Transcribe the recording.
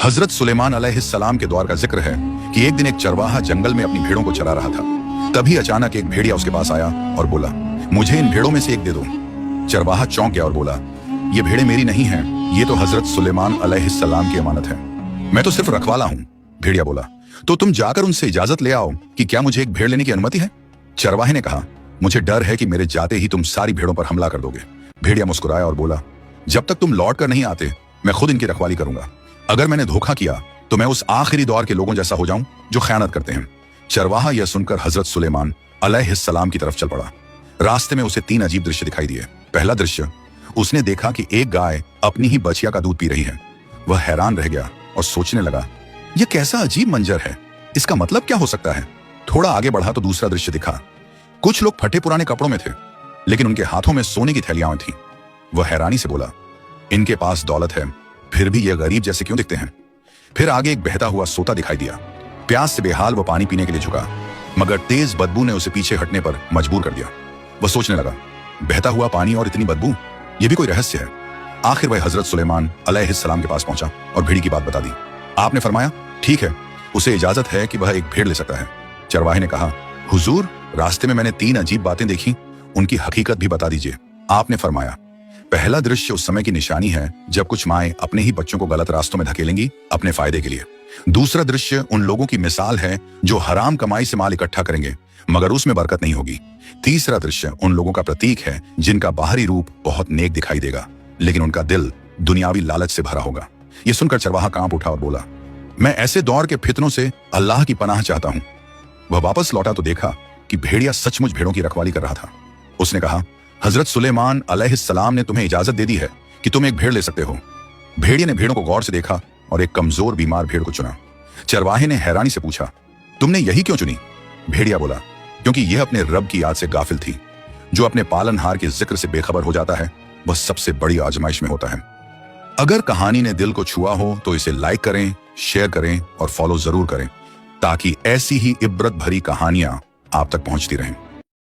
हजरत सुलेमान अलैहिस्सलाम के दौर का जिक्र है कि एक दिन एक चरवाहा जंगल में अपनी भेड़ों को चरा रहा था। तभी अचानक एक भेड़िया उसके पास आया और बोला, मुझे इन भेड़ों में से एक दे दो। चरवाहा चौंक गया और बोला, ये भेड़ें मेरी नहीं हैं, ये तो हजरत सुलेमान अलैहिस्सलाम की अमानत है, मैं तो सिर्फ रखवाला हूँ। भेड़िया बोला, तो तुम जाकर उनसे इजाजत ले आओ कि क्या मुझे एक भेड़ लेने की अनुमति है। चरवाहे ने कहा, मुझे डर है कि मेरे जाते ही तुम सारी भेड़ों पर हमला कर दोगे। भेड़िया मुस्कुराया और बोला, जब तक तुम लौट कर नहीं आते मैं खुद इनकी रखवाली करूंगा। अगर मैंने धोखा किया तो मैं उस आखिरी दौर के लोगों जैसा हो जाऊं जो खयानत करते हैं। चरवाहा यह सुनकर हजरत सुलेमान अलैहिस्सलाम की तरफ चल पड़ा। रास्ते में उसे 3 अजीब दृश्य दिखाई दिए। पहला दृश्य, उसने देखा कि एक गाय अपनी ही बछिया का दूध पी रही है। वह हैरान रह गया और सोचने लगा, यह कैसा अजीब मंजर है, इसका मतलब क्या हो सकता है। थोड़ा आगे बढ़ा तो दूसरा दृश्य दिखा। कुछ लोग फटे पुराने कपड़ों में थे, लेकिन उनके हाथों में सोने की थैलियां थीं। वह हैरानी से बोला, इनके पास दौलत है, फिर भी ये गरीब जैसे क्यों दिखते हैं। फिर आगे एक बहता हुआ सोता दिखाई दिया। प्यास से बेहाल वो पानी पीने के लिए झुका, मगर तेज बदबू ने उसे पीछे हटने पर मजबूर कर दिया। वह सोचने लगा, बहता हुआ पानी और इतनी बदबू, यह भी कोई रहस्य है। आखिर वह हजरत सुलेमान अलैहिस्सलाम के पास पहुंचा और भेड़ी की बात बता दी। आपने फरमाया, ठीक है, उसे इजाजत है कि वह एक भेड़ ले सकता है। चरवाहे ने कहा, हुजूर, रास्ते में मैंने 3 अजीब बातें देखी, उनकी हकीकत भी बता दीजिए। आपने फरमाया, पहला दृश्य उस समय की निशानी है जब कुछ माएं अपने ही बच्चों को गलत रास्तों में धकेलेंगी अपने फायदे के लिए। दूसरा दृश्य उन लोगों की मिसाल है जो हराम कमाई से माल इकट्ठा करेंगे मगर उसमें बरकत नहीं होगी। तीसरा दृश्य उन लोगों का प्रतीक है जिनका बाहरी रूप बहुत नेक दिखाई देगा, लेकिन उनका दिल दुनियावी लालच से भरा होगा। यह सुनकर चरवाहा कांप उठा और बोला, मैं ऐसे दौर के फितनों से अल्लाह की पनाह चाहता हूं। वह वापस लौटा तो देखा कि भेड़िया सचमुच भेड़ों की रखवाली कर रहा था। उसने कहा, हजरत सुलेमान अलैहिस्सलाम ने तुम्हें इजाजत दे दी है कि तुम एक भेड़ ले सकते हो। भेड़िए ने भेड़ों को गौर से देखा और एक कमजोर बीमार भेड़ को चुना। चरवाहे ने हैरानी से पूछा, तुमने यही क्यों चुनी। भेड़िया बोला, क्योंकि यह अपने रब की याद से गाफिल थी। जो अपने पालनहार के जिक्र से बेखबर हो जाता है वह सबसे बड़ी आजमाइश में होता है। अगर कहानी ने दिल को छुआ हो तो इसे लाइक करें, शेयर करें और फॉलो जरूर करें ताकि ऐसी ही इब्रत भरी कहानियां आप तक पहुंचती रहें।